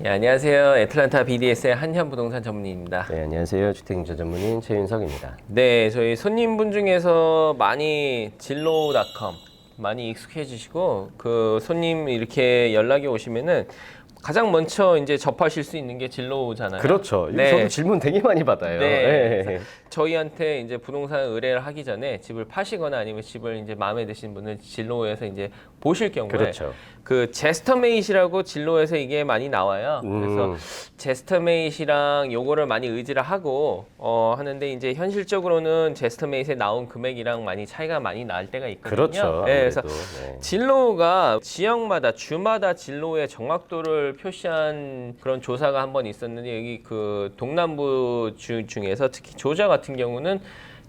네, 안녕하세요. 애틀란타 BDS의 한현부동산 전문의입니다. 네, 안녕하세요. 주택임차 전문인 최윤석입니다. 네, 저희 손님분 중에서 많이 진로닷컴 많이 익숙해지시고 그 손님 이렇게 연락이 오시면은 가장 먼저 이제 접하실 수 있는 게 진로잖아요. 그렇죠. 네. 저도 질문 되게 많이 받아요. 네. 네. 저희한테 이제 부동산 의뢰를 하기 전에 집을 파시거나 아니면 집을 이제 마음에 드신 분을 진로에서 이제 보실 경우에 그렇죠. 그 제스터메이트라고 진로에서 이게 많이 나와요. 그래서 제스터메이트랑 요거를 많이 의지를 하고 하는데 이제 현실적으로는 제스터메이트에 나온 금액이랑 많이 차이가 많이 날 때가 있거든요. 그렇죠. 네, 그래서 네. 진로가 지역마다 주마다 진로의 정확도를 표시한 그런 조사가 한 번 있었는데 여기 그 동남부 중에서 특히 조자 같은 경우는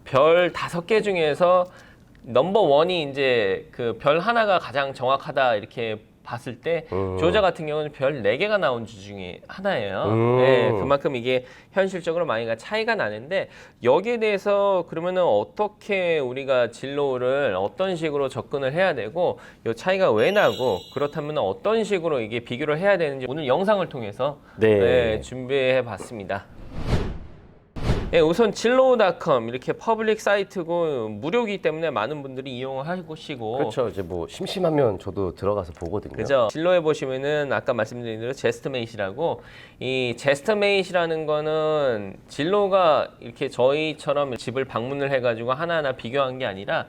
별 5개 중에서 넘버 원이 이제 그 별 하나가 가장 정확하다 이렇게 봤을 때 조자 같은 경우는 별 4개가 나온 주 중에 하나예요. 네, 그만큼 이게 현실적으로 많이 차이가 나는데 여기에 대해서 그러면은 어떻게 우리가 진로를 어떤 식으로 접근을 해야 되고 이 차이가 왜 나고 그렇다면 어떤 식으로 이게 비교를 해야 되는지 오늘 영상을 통해서 네. 준비해 봤습니다. 네, 우선 진로닷컴 이렇게 퍼블릭 사이트고 무료이기 때문에 많은 분들이 이용을 하시고 그렇죠. 이제 뭐 심심하면 저도 들어가서 보거든요. 그죠. 진로에 보시면은 아까 말씀드린 대로 제스트메이트라고 이 제스트메이트라는 거는 진로가 이렇게 저희처럼 집을 방문을 해가지고 하나하나 비교한 게 아니라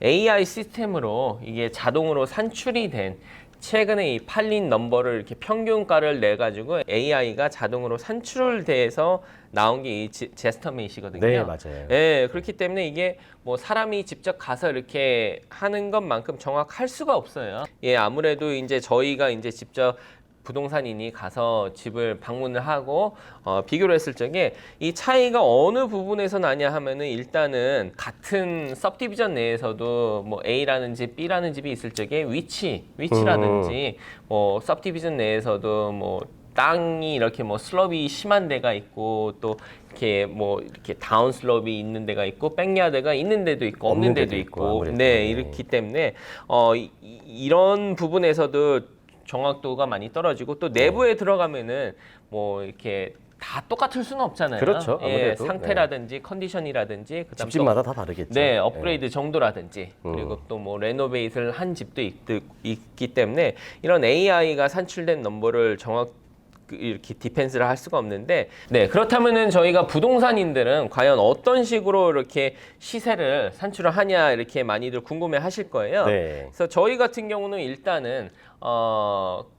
AI 시스템으로 이게 자동으로 산출이 된 최근에 이 팔린 넘버를 이렇게 평균가를 내 가지고 AI가 자동으로 산출돼서 나온 게 이 제스터메이트거든요. 네, 맞아요. 예, 그렇기 때문에 이게 뭐 사람이 직접 가서 이렇게 하는 것만큼 정확할 수가 없어요. 예, 아무래도 이제 저희가 이제 직접 부동산인이 가서 집을 방문을 하고 비교를 했을 적에 이 차이가 어느 부분에서 나냐 하면은 일단은 같은 सब디비전 내에서도 뭐 A라는 집, B라는 집이 있을 적에 위치라든지 뭐 सब디비전 내에서도 뭐 땅이 이렇게 뭐 슬럽이 심한 데가 있고 또 이렇게 뭐 이렇게 다운 슬럽이 있는 데가 있고 백야드가 있는 데도 있고 없는 데도 있고 네, 이렇기 때문에 이런 부분에서도 정확도가 많이 떨어지고 또 내부에 들어가면은 뭐 이렇게 다 똑같을 수는 없잖아요. 그렇죠. 아무래도. 예, 상태라든지 컨디션이라든지 그다음 집집마다 다 다르겠죠. 네, 업그레이드 정도라든지 그리고 또 뭐 레노베이트를 한 집도 있기 때문에 이런 AI가 산출된 넘버를 이렇게 디펜스를 할 수가 없는데 네, 그렇다면은 저희가 부동산인들은 과연 어떤 식으로 이렇게 시세를 산출을 하냐 이렇게 많이들 궁금해 하실 거예요. 네. 그래서 저희 같은 경우는 일단은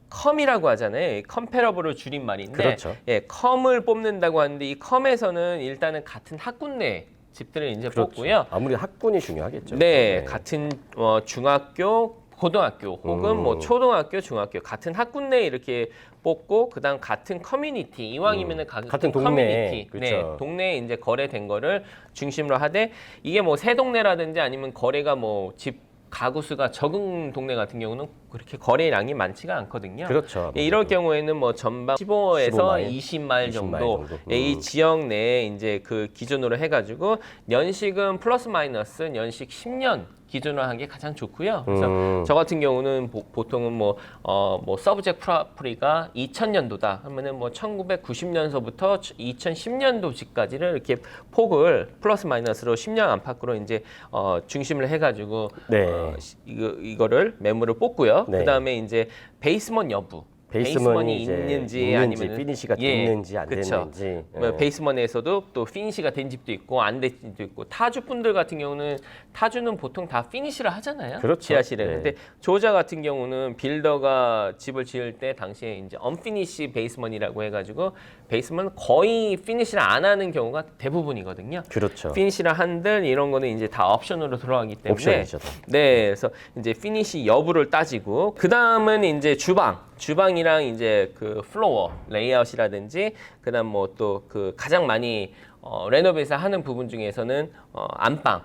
컴이라고 하잖아요. 컴패러블을 줄임말인데 그렇죠. 예, 컴을 뽑는다고 하는데 이 컴에서는 일단은 같은 학군 내 집들을 이제 그렇죠. 뽑고요. 아무리 학군이 중요하겠죠. 네, 같은 중학교, 고등학교 혹은 뭐 초등학교, 중학교 같은 학군 내에 이렇게 뽑고 그다음 같은 커뮤니티 이왕이면은 같은 동네, 커뮤니티 그렇죠. 네, 동네에 이제 거래된 거를 중심으로 하되 이게 뭐 새 동네라든지 아니면 거래가 뭐 집 가구 수가 적은 동네 같은 경우는 그렇게 거래량이 많지가 않거든요. 그렇죠. 예, 이럴 경우에는 뭐 전방 15에서 15마일? 20마일 20마일 정도 정도. 예, 이 지역 내에 이제 그 기준으로 해가지고 연식은 플러스 마이너스 연식 10년 기준으로 한 게 가장 좋고요. 그래서 저 같은 경우는 보통은 뭐 서브젝트 프로퍼리가 2000년도다 하면은 뭐 1990년서부터 2010년도까지를 이렇게 폭을 플러스 마이너스로 10년 안팎으로 이제 중심을 해가지고 네. 이거를 매물을 뽑고요. 네. 그 다음에 이제 베이스먼 여부. 베이스먼이 있는지 아니면 피니시가 됐는지 안 그쵸. 됐는지. 뭐 베이스먼에서도 또 피니시가 된 집도 있고 안 된 집도 있고 타주 분들 같은 경우는 타주는 보통 다 피니시를 하잖아요. 그렇죠. 지하실에. 네. 근데 조자 같은 경우는 빌더가 집을 지을 때 당시에 이제 언피니시 베이스먼이라고 해가지고 베이스먼 거의 피니시를 안 하는 경우가 대부분이거든요. 그렇죠. 피니시를 한들 이런 거는 이제 다 옵션으로 들어가기 때문에 옵션이죠. 네, 그래서 이제 피니시 여부를 따지고 그 다음은 이제 주방이랑 이제 그 플로어 레이아웃이라든지 그다음 뭐 또 그 가장 많이 레노베이션 하는 부분 중에서는 안방,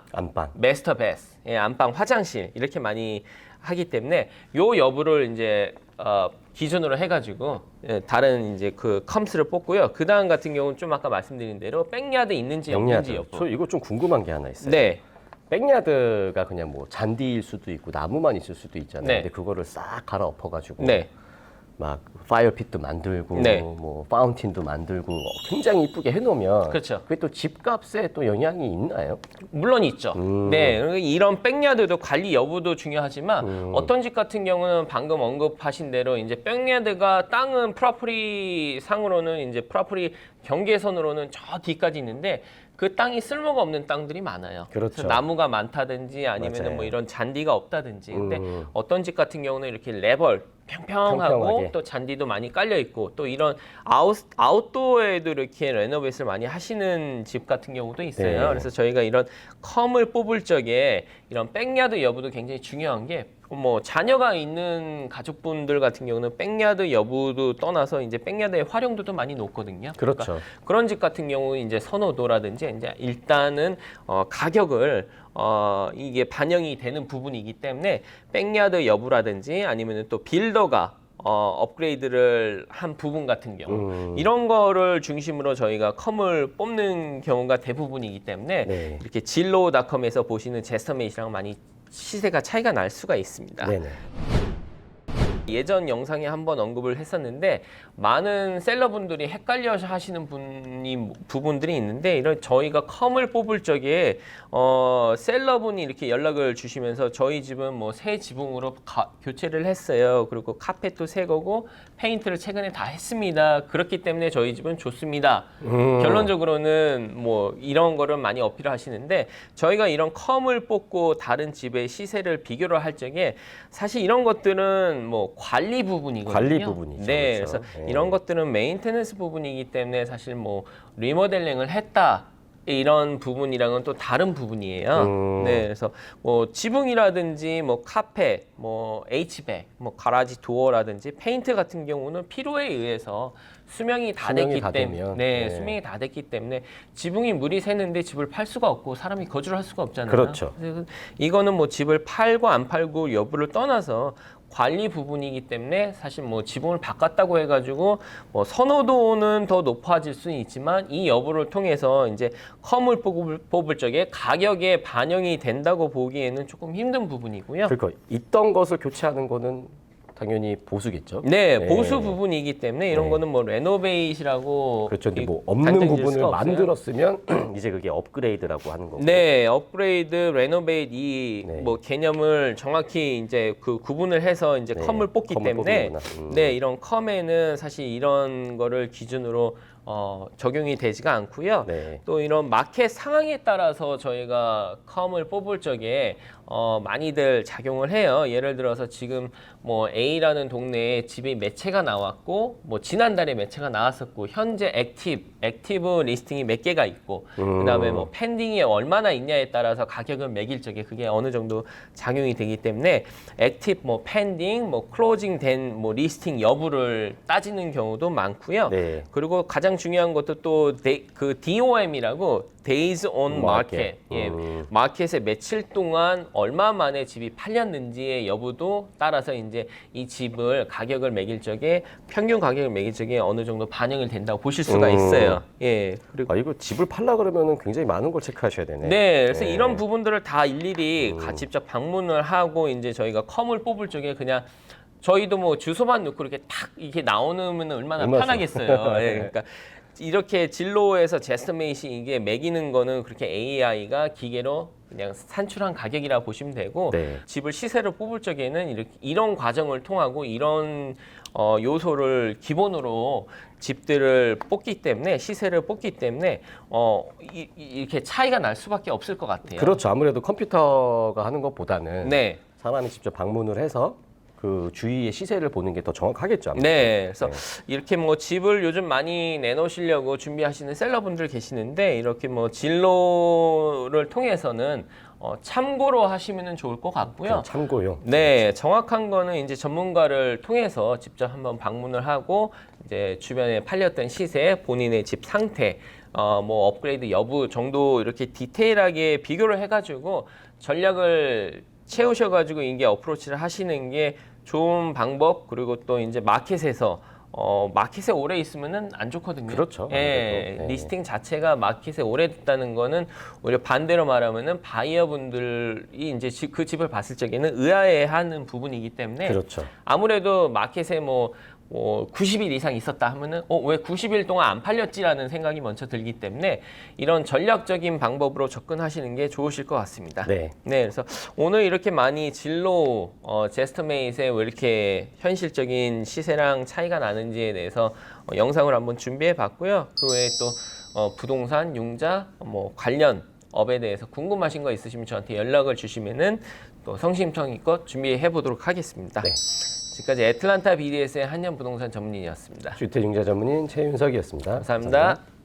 메스터 베스, 예, 안방 화장실 이렇게 많이 하기 때문에 요 여부를 이제 기준으로 해가지고 예, 다른 이제 그 컴스를 뽑고요. 그 다음 같은 경우는 좀 아까 말씀드린 대로 백야드 있는지 없는지 여부. 저 이거 좀 궁금한 게 하나 있어요. 네. 백야드가 그냥 뭐 잔디일 수도 있고 나무만 있을 수도 있잖아요. 네. 근데 그거를 싹 갈아 엎어가지고 네. 막 파이어핏도 만들고 네. 뭐 파운틴도 만들고 굉장히 이쁘게 해놓으면 그렇죠. 그게 또 집값에 또 영향이 있나요? 물론 있죠. 네, 그러니까 이런 백야드도 관리 여부도 중요하지만 어떤 집 같은 경우는 방금 언급하신 대로 이제 백야드가 땅은 프로퍼리 상으로는 이제 프로퍼리 경계선으로는 저 뒤까지 있는데 그 땅이 쓸모가 없는 땅들이 많아요. 그렇죠. 그래서 나무가 많다든지 아니면 맞아요. 뭐 이런 잔디가 없다든지. 근데 어떤 집 같은 경우는 이렇게 레벌 평평하고 평평하게. 또 잔디도 많이 깔려 있고 또 이런 아웃도어에도 이렇게 레노베이스를 많이 하시는 집 같은 경우도 있어요. 네. 그래서 저희가 이런 컴을 뽑을 적에 이런 백야드 여부도 굉장히 중요한 게 뭐 자녀가 있는 가족분들 같은 경우는 백야드 여부도 떠나서 이제 백야드의 활용도도 많이 높거든요. 그렇죠. 그러니까 그런 집 같은 경우 이제 선호도라든지 이제 일단은 가격을 이게 반영이 되는 부분이기 때문에 백야드 여부라든지 아니면은 또 빌더가 업그레이드를 한 부분 같은 경우 이런 거를 중심으로 저희가 컴을 뽑는 경우가 대부분이기 때문에 네. 이렇게 진로닷컴에서 보시는 제스터메이트랑 많이 시세가 차이가 날 수가 있습니다. 네네. 예전 영상에 한번 언급을 했었는데 많은 셀러분들이 헷갈려 하시는 부분들이 있는데 이런 저희가 컴을 뽑을 적에 셀러분이 이렇게 연락을 주시면서 저희 집은 뭐 새 지붕으로 교체를 했어요. 그리고 카펫도 새 거고 페인트를 최근에 다 했습니다. 그렇기 때문에 저희 집은 좋습니다. 결론적으로는 뭐 이런 거를 많이 어필을 하시는데 저희가 이런 컴을 뽑고 다른 집의 시세를 비교를 할 적에 사실 이런 것들은 뭐 관리 부분이거든요. 관리 부분이죠. 네, 그렇죠. 그래서 네. 이런 것들은 메인테넌스 부분이기 때문에 사실 뭐 리모델링을 했다. 이런 부분이랑은 또 다른 부분이에요. 네, 그래서 뭐 지붕이라든지 뭐 카펫, 뭐 H백, 뭐 가라지 도어라든지 페인트 같은 경우는 필요에 의해서 수명이 다 수명이 됐기 다 때문에, 되면, 네, 네. 수명이 다 됐기 때문에 지붕이 물이 새는데 집을 팔 수가 없고 사람이 거주를 할 수가 없잖아요. 그렇죠. 그래서 이거는 뭐 집을 팔고 안 팔고 여부를 떠나서 관리 부분이기 때문에 사실 뭐 지붕을 바꿨다고 해가지고 뭐 선호도는 더 높아질 수는 있지만 이 여부를 통해서 이제 컴을 뽑을 적에 가격에 반영이 된다고 보기에는 조금 힘든 부분이고요. 그러니까 있던 것을 교체하는 거는 당연히 보수겠죠. 네, 네. 보수 부분이기 때문에 이런 네. 거는 뭐 레노베이시라고 그렇죠. 근데 뭐 단정지을 없는 부분을 수가 없어요. 만들었으면 이제 그게 업그레이드라고 하는 거고. 네, 업그레이드, 레노베이트 이 네. 뭐 개념을 정확히 이제 그 구분을 해서 이제 네, 컴을 뽑기 컴을 때문에 뽑는구나. 네, 이런 컴에는 사실 이런 거를 기준으로 적용이 되지가 않고요. 네. 또 이런 마켓 상황에 따라서 저희가 컴을 뽑을 적에 많이들 작용을 해요. 예를 들어서 지금 뭐 A라는 동네에 집이 매체가 나왔고 뭐 지난달에 매체가 나왔었고 현재 액티브 리스팅이 몇 개가 있고 그다음에 뭐 펜딩이 얼마나 있냐에 따라서 가격을 매길 적에 그게 어느 정도 작용이 되기 때문에 액티브 뭐 펜딩 뭐 클로징 된 뭐 리스팅 여부를 따지는 경우도 많고요. 네. 그리고 가장 중요한 것도 또 그 DOM이라고 Days on Market. 예, 마켓에 며칠 동안 얼마 만에 집이 팔렸는지의 여부도 따라서 이제 이 집을 가격을 매길 적에 평균 가격을 매길 적에 어느 정도 반영이 된다고 보실 수가 있어요. 예. 그리고 아, 이거 집을 팔라 그러면은 굉장히 많은 걸 체크하셔야 되네. 네, 그래서 네. 이런 부분들을 다 일일이 직접 방문을 하고 이제 저희가 컴을 뽑을 적에 그냥 저희도 뭐 주소만 넣고 이렇게 탁 이렇게 나오면 얼마나 얼마나 편하겠어요. 예, 그러니까 이렇게 진로에서 제스터메이시 이게 매기는 거는 그렇게 AI가 기계로 그냥 산출한 가격이라 보시면 되고 네. 집을 시세를 뽑을 적에는 이런 과정을 통하고 이런 요소를 기본으로 집들을 뽑기 때문에 시세를 뽑기 때문에 이렇게 차이가 날 수밖에 없을 것 같아요. 그렇죠. 아무래도 컴퓨터가 하는 것보다는 네. 사람이 직접 방문을 해서 그 주위의 시세를 보는 게 더 정확하겠죠. 아무래도. 네, 그래서 이렇게 뭐 집을 요즘 많이 내놓으시려고 준비하시는 셀러분들 계시는데 이렇게 뭐 진로를 통해서는 참고로 하시면 좋을 것 같고요. 그냥 참고용. 네, 정확한 거는 이제 전문가를 통해서 직접 한번 방문을 하고 이제 주변에 팔렸던 시세, 본인의 집 상태, 뭐 업그레이드 여부 정도 이렇게 디테일하게 비교를 해가지고 전략을 채우셔가지고 이게 어프로치를 하시는 게 좋은 방법. 그리고 또 이제 마켓에서 마켓에 오래 있으면은 안 좋거든요. 그렇죠. 예, 아무래도. 네. 리스팅 자체가 마켓에 오래 됐다는 거는 오히려 반대로 말하면은 바이어분들이 이제 그 집을 봤을 적에는 의아해하는 부분이기 때문에 그렇죠. 아무래도 마켓에 뭐 90일 이상 있었다 하면은 왜 90일 동안 안 팔렸지라는 생각이 먼저 들기 때문에 이런 전략적인 방법으로 접근하시는 게 좋으실 것 같습니다. 네. 네, 그래서 오늘 이렇게 많이 진로 제스터메이트의 왜 이렇게 현실적인 시세랑 차이가 나는지에 대해서 영상을 한번 준비해 봤고요. 그 외에 또 부동산, 융자, 관련 업에 대해서 궁금하신 거 있으시면 저한테 연락을 주시면은 또 성심성의껏 준비해 보도록 하겠습니다. 네. 지금까지 애틀란타 BDS의 한년 부동산 전문인이었습니다. 주택융자 전문인 최윤석이었습니다. 감사합니다.